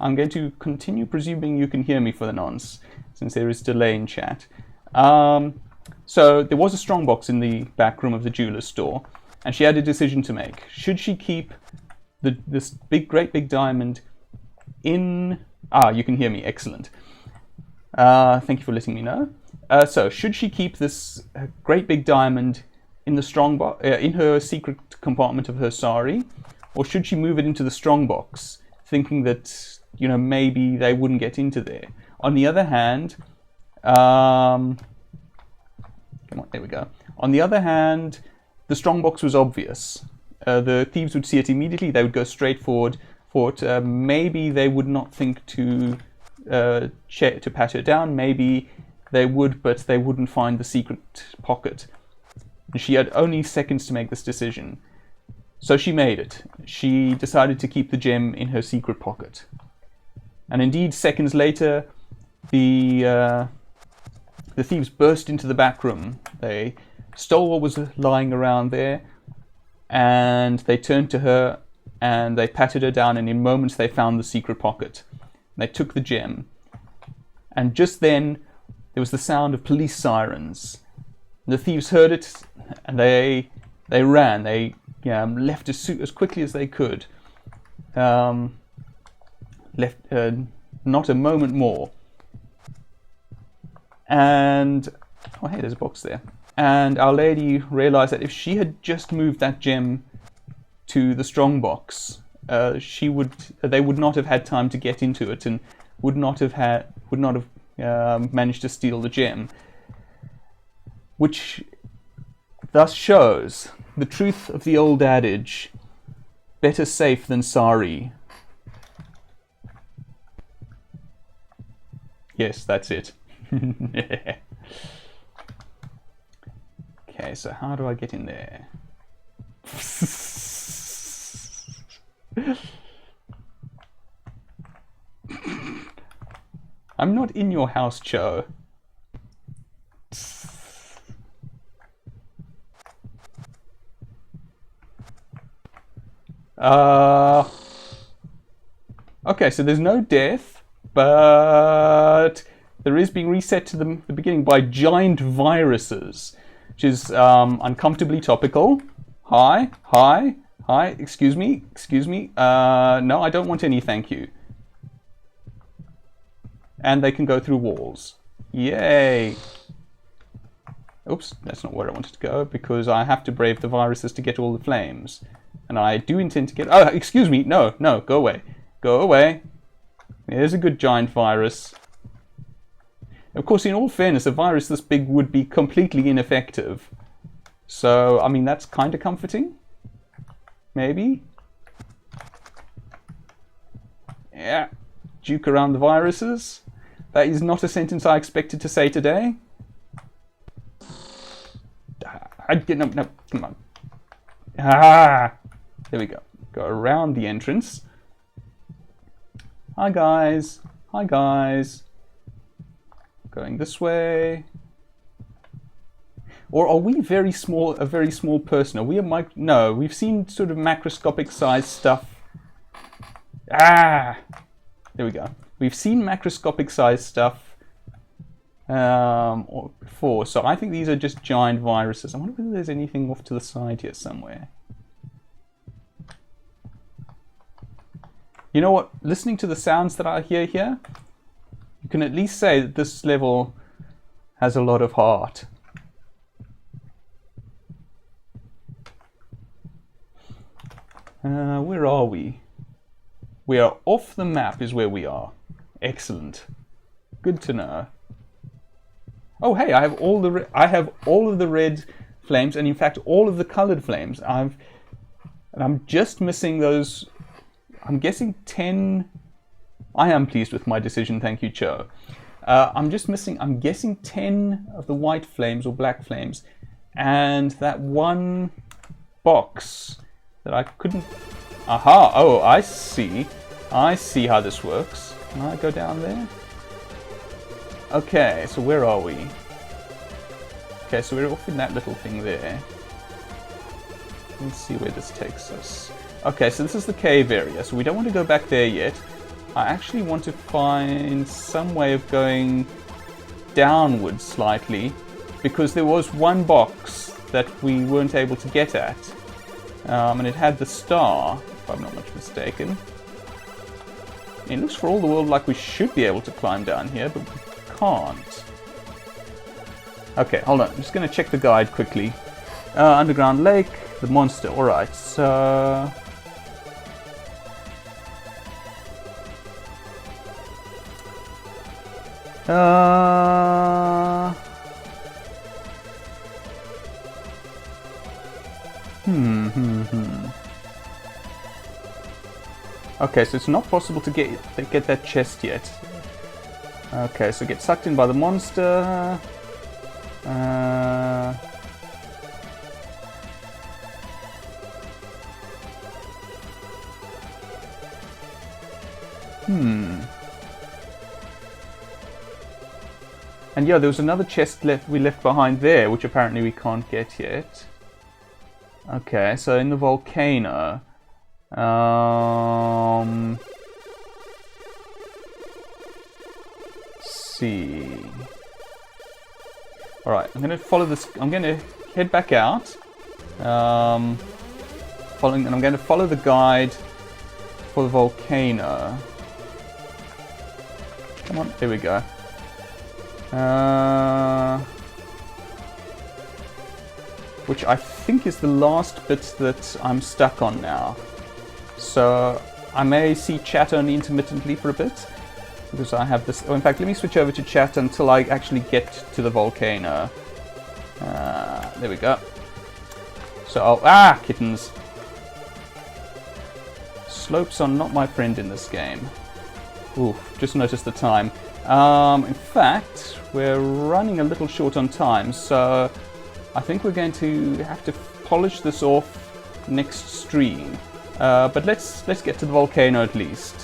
I'm going to continue presuming you can hear me for the nonce, since there is delay in chat. So there was a strong box in the back room of the jeweler's store, and she had a decision to make. Should she keep this great big diamond in... Ah, you can hear me. Excellent. Thank you for letting me know. So, should she keep this great big diamond in the strong box, in her secret compartment of her sari, or should she move it into the strong box, thinking that, you know, maybe they wouldn't get into there? On the other hand, come on, there we go. On the other hand, the strong box was obvious. The thieves would see it immediately. They would go straight forward for it. Maybe they would not think to pat her down. Maybe they would, but they wouldn't find the secret pocket. She had only seconds to make this decision. So she made it. She decided to keep the gem in her secret pocket. And indeed, seconds later, the thieves burst into the back room. They stole what was lying around there, and they turned to her and they patted her down, and in moments they found the secret pocket. They took the gem. And just then, there was the sound of police sirens. The thieves heard it, and they ran. They left as quickly as they could. Left not a moment more. And oh hey, there's a box there. And Our Lady realized that if she had just moved that gem to the strong box, they would not have had time to get into it, and would not have managed to steal the gem. Which thus shows the truth of the old adage, better safe than sorry. Yes, that's it. Okay, so how do I get in there? I'm not in your house, Cho. Okay, so there's no death, but there is being reset to the beginning by giant viruses, which is uncomfortably topical. Hi, excuse me. No, I don't want any, thank you. And they can go through walls. Yay! Oops, that's not where I wanted to go, because I have to brave the viruses to get all the flames. And I do intend to get... Oh, excuse me! No, go away. Go away. There's a good giant virus. Of course, in all fairness, a virus this big would be completely ineffective. So, I mean, that's kind of comforting. Maybe. Yeah. Juke around the viruses. That is not a sentence I expected to say today. No, come on. Ah! There we go. Go around the entrance. Hi guys. Going this way. Or are we a very small person? Are we no, we've seen sort of macroscopic size stuff. Ah! There we go. We've seen macroscopic size stuff before, so I think these are just giant viruses. I wonder whether there's anything off to the side here somewhere. You know what? Listening to the sounds that I hear here, you can at least say that this level has a lot of heart. Where are we? We are off the map is where we are. Excellent. Good to know. Oh hey, I have all of the red flames, and in fact all of the colored flames. And I'm just missing those. I'm guessing 10. I am pleased with my decision, thank you, Cho. I'm guessing 10 of the white flames or black flames, and that one box that I couldn't. Aha! Oh, I see. I see how this works. Can I go down there? Okay, so where are we? Okay, so we're off in that little thing there. Let's see where this takes us. Okay, so this is the cave area, so we don't want to go back there yet. I actually want to find some way of going downwards slightly, because there was one box that we weren't able to get at. And it had the star, if I'm not much mistaken. It looks for all the world like we should be able to climb down here, but we can't. Okay, hold on. I'm just going to check the guide quickly. Underground lake, the monster. Alright, so... Okay, so it's not possible to get that chest yet. Okay, so get sucked in by the monster. And yeah, there was another chest we left behind there, which apparently we can't get yet. Okay, so in the volcano. Let's see. Alright, I'm gonna follow this. I'm gonna head back out. And I'm gonna follow the guide for the volcano. Come on, there we go. Which I think is the last bit that I'm stuck on now. So I may see chat only intermittently for a bit, because I have this. Oh, in fact, let me switch over to chat until I actually get to the volcano. There we go. So kittens. Slopes are not my friend in this game. Ooh, just noticed the time. In fact, we're running a little short on time, so I think we're going to have to polish this off next stream. But let's get to the volcano at least,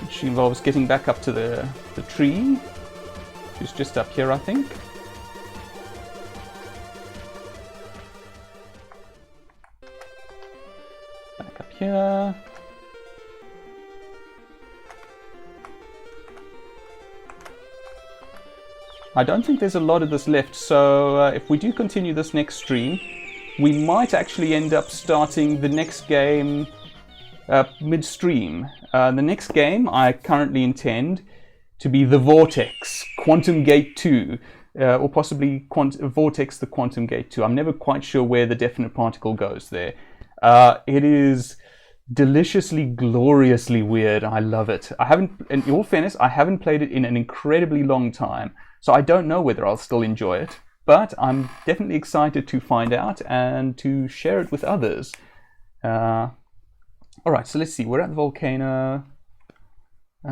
which involves getting back up to the tree, which is just up here, I think. Back up here. I don't think there's a lot of this left, so if we do continue this next stream, we might actually end up starting the next game mid-stream. The next game I currently intend to be the Vortex, Quantum Gate 2, or possibly Vortex the Quantum Gate 2. I'm never quite sure where the definite particle goes there. It is deliciously, gloriously weird. I love it. In all fairness, I haven't played it in an incredibly long time, so I don't know whether I'll still enjoy it. But I'm definitely excited to find out and to share it with others. Alright, so let's see. We're at the volcano. So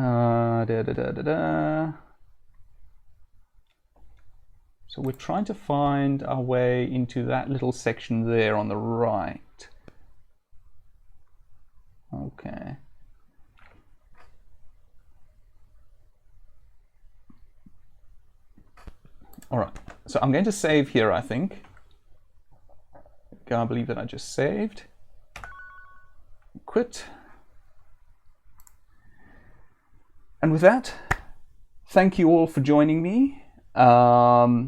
we're trying to find our way into that little section there on the right. Okay. Alright, so I'm going to save here, I think. Can't believe that I just saved. Quit. And with that, thank you all for joining me. I've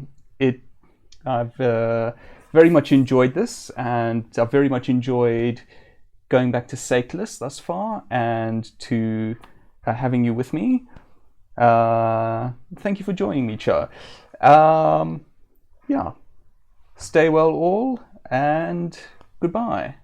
very much enjoyed this, and I've very much enjoyed going back to Seiklus thus far, and to having you with me. Thank you for joining me, Cho. Yeah, stay well all, and goodbye.